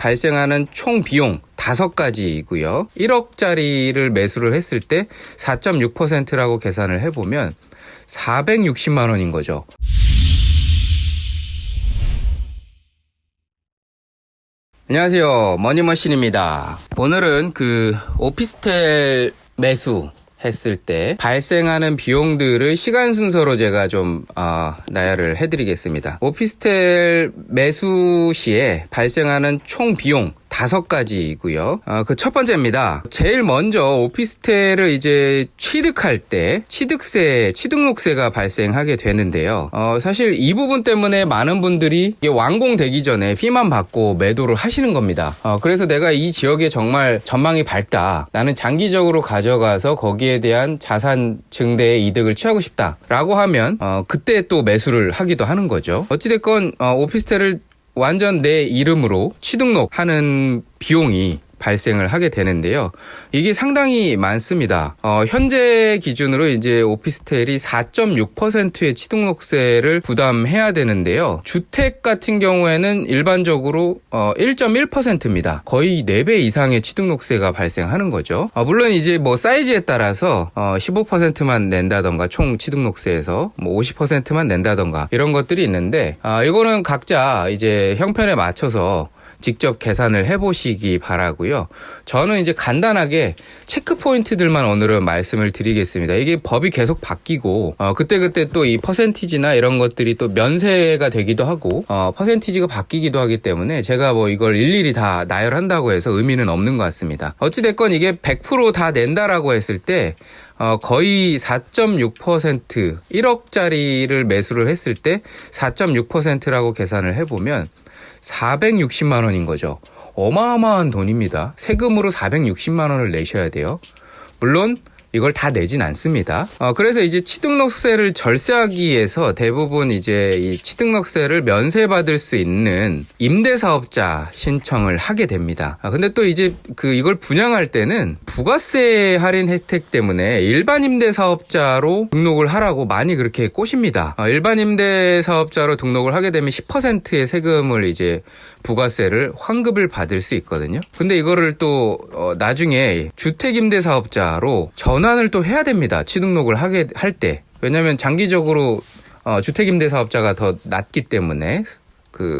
발생하는 총 비용 5가지이고요. 1억짜리를 매수를 했을 때 4.6%라고 계산을 해보면 460만 원인 거죠. 안녕하세요, 머니머신입니다. 오늘은 오피스텔 매수 했을 때 발생하는 비용들을 시간 순서로 제가 좀 나열을 해드리겠습니다. 오피스텔 매수 시에 발생하는 총 비용 5가지이고요. 그 첫 번째입니다. 제일 먼저 오피스텔을 이제 취득할 때 취득록세가 발생하게 되는데요. 사실 이 부분 때문에 많은 분들이 이게 완공되기 전에 피만 받고 매도를 하시는 겁니다. 그래서 내가 이 지역에 정말 전망이 밝다. 나는 장기적으로 가져가서 거기에 대한 자산 증대의 이득을 취하고 싶다라고 하면 그때 또 매수를 하기도 하는 거죠. 어찌됐건 오피스텔을 완전 내 이름으로 취등록하는 비용이 발생을 하게 되는데요. 이게 상당히 많습니다. 현재 기준으로 이제 오피스텔이 4.6%의 취등록세를 부담해야 되는데요. 주택 같은 경우에는 일반적으로 1.1%입니다. 거의 4배 이상의 취등록세가 발생하는 거죠. 물론 이제 사이즈에 따라서 15%만 낸다던가 총 취등록세에서 50%만 낸다던가 이런 것들이 있는데 이거는 각자 이제 형편에 맞춰서 직접 계산을 해보시기 바라고요. 저는 이제 간단하게 체크 포인트들만 오늘은 말씀을 드리겠습니다. 이게 법이 계속 바뀌고 그때그때 또 이 퍼센티지나 이런 것들이 또 면세가 되기도 하고 퍼센티지가 바뀌기도 하기 때문에 제가 이걸 일일이 다 나열한다고 해서 의미는 없는 것 같습니다. 어찌됐건 이게 100% 다 낸다라고 했을 때 거의 4.6% 1억짜리를 매수를 했을 때 4.6%라고 계산을 해보면 460만 원인 거죠. 어마어마한 돈입니다. 세금으로 460만 원을 내셔야 돼요. 물론 이걸 다 내진 않습니다. 그래서 이제 취등록세를 절세하기 위해서 대부분 이제 이 취등록세를 면세받을 수 있는 임대사업자 신청을 하게 됩니다. 근데 또 이제 이걸 분양할 때는 부가세 할인 혜택 때문에 일반 임대사업자로 등록을 하라고 많이 그렇게 꼬십니다. 일반 임대사업자로 등록을 하게 되면 10%의 세금을 이제 부가세를 환급을 받을 수 있거든요. 근데 이거를 또 나중에 주택임대사업자로 전환을 또 해야 됩니다. 취등록을 하게 할 때. 왜냐하면 장기적으로 주택임대사업자가 더 낮기 때문에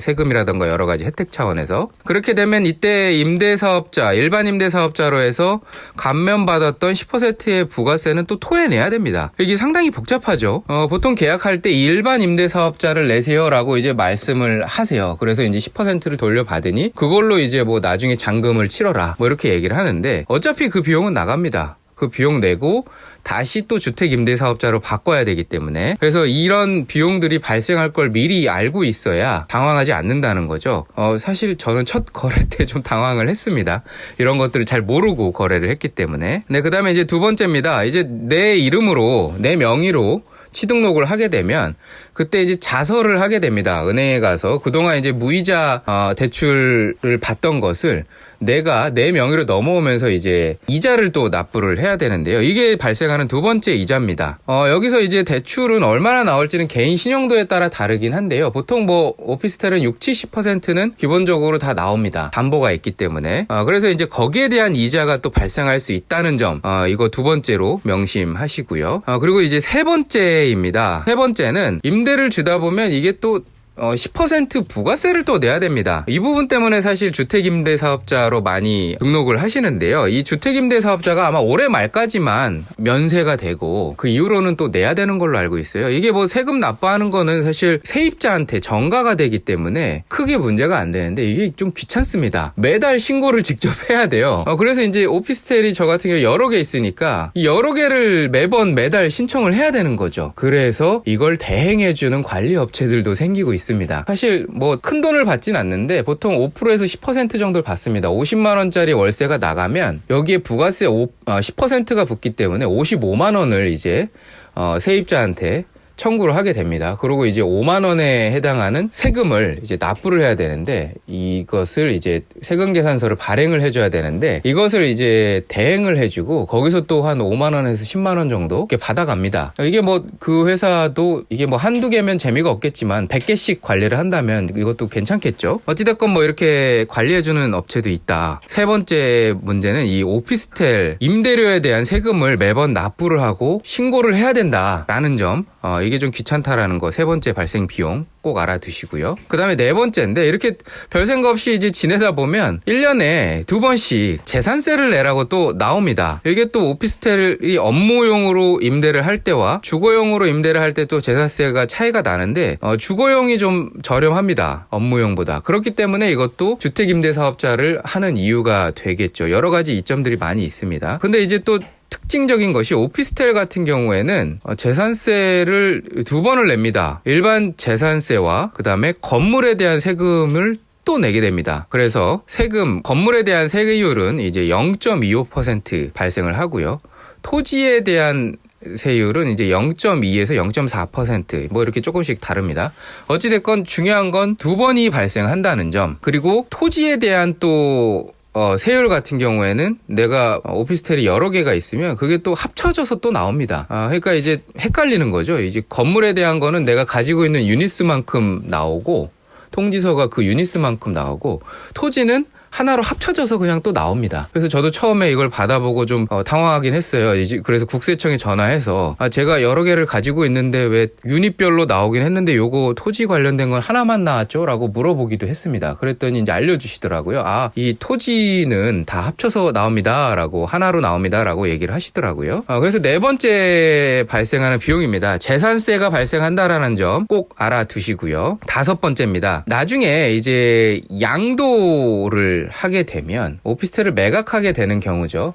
세금이라던가 여러 가지 혜택 차원에서 그렇게 되면 이때 임대사업자, 일반 임대사업자로 해서 감면받았던 10%의 부가세는 또 토해내야 됩니다. 이게 상당히 복잡하죠. 보통 계약할 때 일반 임대사업자를 내세요라고 이제 말씀을 하세요. 그래서 이제 10%를 돌려받으니 그걸로 이제 나중에 잔금을 치러라 이렇게 얘기를 하는데 어차피 그 비용은 나갑니다. 그 비용 내고 다시 또 주택임대사업자로 바꿔야 되기 때문에 그래서 이런 비용들이 발생할 걸 미리 알고 있어야 당황하지 않는다는 거죠. 사실 저는 첫 거래 때 좀 당황을 했습니다. 이런 것들을 잘 모르고 거래를 했기 때문에. 네, 그 다음에 이제 두 번째입니다. 이제 내 이름으로, 내 명의로 취등록을 하게 되면 그때 이제 자설을 하게 됩니다. 은행에 가서 그동안 이제 무이자 대출을 받던 것을 내가 내 명의로 넘어오면서 이제 이자를 또 납부를 해야 되는데요. 이게 발생하는 두 번째 이자입니다. 여기서 이제 대출은 얼마나 나올지는 개인 신용도에 따라 다르긴 한데요. 보통 오피스텔은 60-70%는 기본적으로 다 나옵니다. 담보가 있기 때문에. 그래서 이제 거기에 대한 이자가 또 발생할 수 있다는 점, 이거 두 번째로 명심하시고요. 그리고 이제 세 번째입니다. 세 번째는 임대를 주다 보면 이게 또 10% 부가세를 또 내야 됩니다. 이 부분 때문에 사실 주택임대사업자로 많이 등록을 하시는데요. 이 주택임대사업자가 아마 올해 말까지만 면세가 되고 그 이후로는 또 내야 되는 걸로 알고 있어요. 이게 세금 납부하는 거는 사실 세입자한테 전가가 되기 때문에 크게 문제가 안 되는데 이게 좀 귀찮습니다. 매달 신고를 직접 해야 돼요. 그래서 이제 오피스텔이 저 같은 경우 여러 개 있으니까 이 여러 개를 매달 신청을 해야 되는 거죠. 그래서 이걸 대행해주는 관리업체들도 생기고 있습니다. 사실 큰 돈을 받진 않는데 보통 5%에서 10% 정도를 받습니다. 50만 원짜리 월세가 나가면 여기에 부가세 10%가 붙기 때문에 55만 원을 이제 세입자한테 청구를 하게 됩니다. 그리고 이제 5만 원에 해당하는 세금을 이제 납부를 해야 되는데 이것을 이제 세금 계산서를 발행을 해줘야 되는데 이것을 이제 대행을 해주고 거기서 또 한 5만 원에서 10만 원 정도 이렇게 받아갑니다. 이게 뭐 그 회사도 이게 뭐 한두 개면 재미가 없겠지만 100개씩 관리를 한다면 이것도 괜찮겠죠. 어찌됐건 뭐 이렇게 관리해주는 업체도 있다. 세 번째 문제는 이 오피스텔 임대료에 대한 세금을 매번 납부를 하고 신고를 해야 된다라는 점. 이게 좀 귀찮다라는 거 세 번째 발생 비용 꼭 알아두시고요. 그 다음에 네 번째인데 이렇게 별 생각 없이 이제 지내다 보면 1년에 2번씩 재산세를 내라고 또 나옵니다. 이게 또 오피스텔이 업무용으로 임대를 할 때와 주거용으로 임대를 할 때 또 재산세가 차이가 나는데 주거용이 좀 저렴합니다. 업무용보다. 그렇기 때문에 이것도 주택임대사업자를 하는 이유가 되겠죠. 여러 가지 이점들이 많이 있습니다. 근데 이제 또 특징적인 것이 오피스텔 같은 경우에는 재산세를 2번을 냅니다. 일반 재산세와 그 다음에 건물에 대한 세금을 또 내게 됩니다. 그래서 건물에 대한 세율은 이제 0.25% 발생을 하고요. 토지에 대한 세율은 이제 0.2에서 0.4% 뭐 이렇게 조금씩 다릅니다. 어찌됐건 중요한 건 2번이 발생한다는 점. 그리고 토지에 대한 또 세율 같은 경우에는 내가 오피스텔이 여러 개가 있으면 그게 또 합쳐져서 또 나옵니다. 그러니까 이제 헷갈리는 거죠. 이제 건물에 대한 거는 내가 가지고 있는 유니스만큼 나오고 통지서가 그 유니스만큼 나오고 토지는 하나로 합쳐져서 그냥 또 나옵니다. 그래서 저도 처음에 이걸 받아보고 좀 당황하긴 했어요. 그래서 국세청에 전화해서 제가 여러 개를 가지고 있는데 왜 유닛별로 나오긴 했는데 요거 토지 관련된 건 하나만 나왔죠? 라고 물어보기도 했습니다. 그랬더니 이제 알려주시더라고요. 이 토지는 다 합쳐서 나옵니다. 라고 하나로 나옵니다. 라고 얘기를 하시더라고요. 그래서 네 번째 발생하는 비용입니다. 재산세가 발생한다라는 점 꼭 알아두시고요. 다섯 번째입니다. 나중에 이제 양도를 하게 되면 오피스텔을 매각하게 되는 경우죠.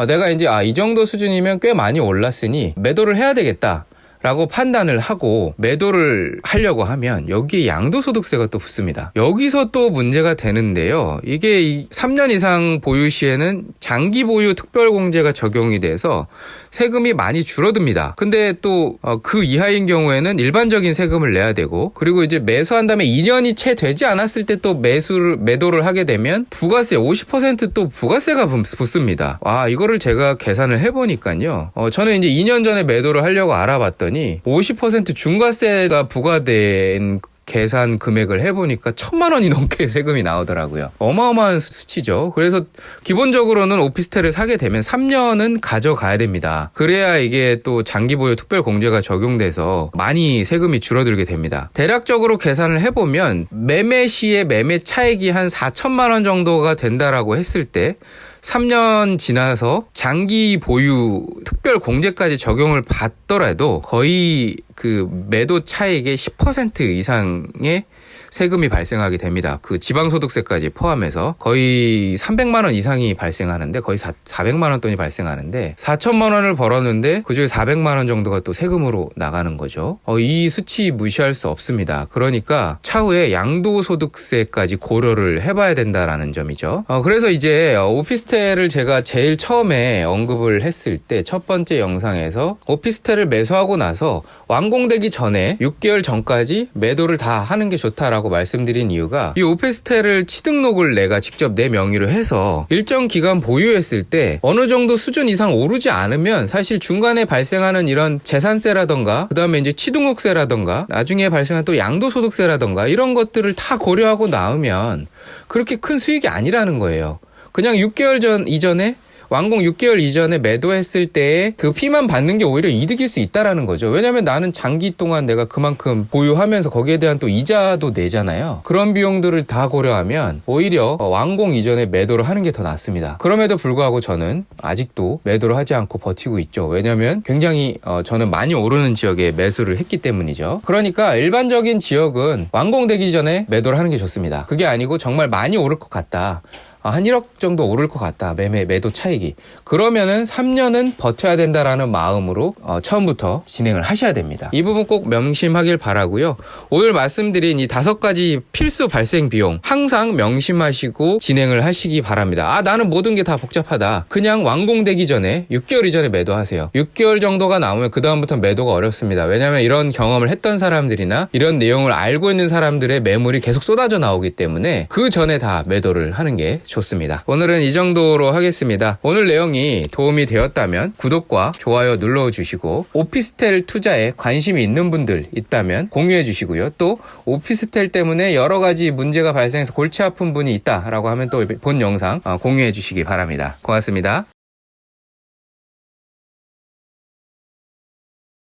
내가 이제 이 정도 수준이면 꽤 많이 올랐으니 매도를 해야 되겠다. 라고 판단을 하고 매도를 하려고 하면 여기에 양도소득세가 또 붙습니다. 여기서 또 문제가 되는데요. 이게 3년 이상 보유 시에는 장기 보유 특별공제가 적용이 돼서 세금이 많이 줄어듭니다. 근데 또 그 이하인 경우에는 일반적인 세금을 내야 되고 그리고 이제 매수한 다음에 2년이 채 되지 않았을 때 또 매도를 하게 되면 부가세 50% 부가세가 붙습니다. 이거를 제가 계산을 해보니까요. 저는 이제 2년 전에 매도를 하려고 알아봤더니 50% 중과세가 부과된 계산 금액을 해보니까 1,000만 원이 넘게 세금이 나오더라고요. 어마어마한 수치죠. 그래서 기본적으로는 오피스텔을 사게 되면 3년은 가져가야 됩니다. 그래야 이게 또 장기 보유 특별 공제가 적용돼서 많이 세금이 줄어들게 됩니다. 대략적으로 계산을 해보면 매매 시에 매매 차익이 한 4천만 원 정도가 된다라고 했을 때 3년 지나서 장기 보유 특별 공제까지 적용을 받더라도 거의 그 매도 차익의 10% 이상의 세금이 발생하게 됩니다. 그 지방소득세까지 포함해서 거의 300만 원 이상이 발생하는데 거의 400만 원 돈이 발생하는데 4천만 원을 벌었는데 그중에 400만 원 정도가 또 세금으로 나가는 거죠. 이 수치 무시할 수 없습니다. 그러니까 차후에 양도소득세까지 고려를 해봐야 된다라는 점이죠. 그래서 이제 오피스텔을 제가 제일 처음에 언급을 했을 때 첫 번째 영상에서 오피스텔을 매수하고 나서 완공되기 전에 6개월 전까지 매도를 다 하는 게 좋다라고 말씀드린 이유가 이 오피스텔을 취등록을 내가 직접 내 명의로 해서 일정 기간 보유했을 때 어느 정도 수준 이상 오르지 않으면 사실 중간에 발생하는 이런 재산세라던가 그 다음에 이제 취등록세라던가 나중에 발생한 또 양도소득세라던가 이런 것들을 다 고려하고 나오면 그렇게 큰 수익이 아니라는 거예요. 그냥 6개월 이전에 완공 6개월 이전에 매도했을 때의 그 피만 받는 게 오히려 이득일 수 있다라는 거죠. 왜냐면 나는 장기 동안 내가 그만큼 보유하면서 거기에 대한 또 이자도 내잖아요. 그런 비용들을 다 고려하면 오히려 완공 이전에 매도를 하는 게 더 낫습니다. 그럼에도 불구하고 저는 아직도 매도를 하지 않고 버티고 있죠. 왜냐면 굉장히 저는 많이 오르는 지역에 매수를 했기 때문이죠. 그러니까 일반적인 지역은 완공되기 전에 매도를 하는 게 좋습니다. 그게 아니고 정말 많이 오를 것 같다. 한 1억 정도 오를 것 같다. 매도 차익이. 그러면은 3년은 버텨야 된다라는 마음으로 처음부터 진행을 하셔야 됩니다. 이 부분 꼭 명심하길 바라고요. 오늘 말씀드린 이 5가지 필수 발생 비용 항상 명심하시고 진행을 하시기 바랍니다. 나는 모든 게 다 복잡하다. 그냥 완공되기 전에 6개월 이전에 매도하세요. 6개월 정도가 남으면 그 다음부터 매도가 어렵습니다. 왜냐하면 이런 경험을 했던 사람들이나 이런 내용을 알고 있는 사람들의 매물이 계속 쏟아져 나오기 때문에 그 전에 다 매도를 하는 게 좋습니다. 오늘은 이 정도로 하겠습니다. 오늘 내용이 도움이 되었다면 구독과 좋아요 눌러주시고 오피스텔 투자에 관심이 있는 분들 있다면 공유해 주시고요. 또 오피스텔 때문에 여러 가지 문제가 발생해서 골치 아픈 분이 있다라고 하면 또 본 영상 공유해 주시기 바랍니다. 고맙습니다.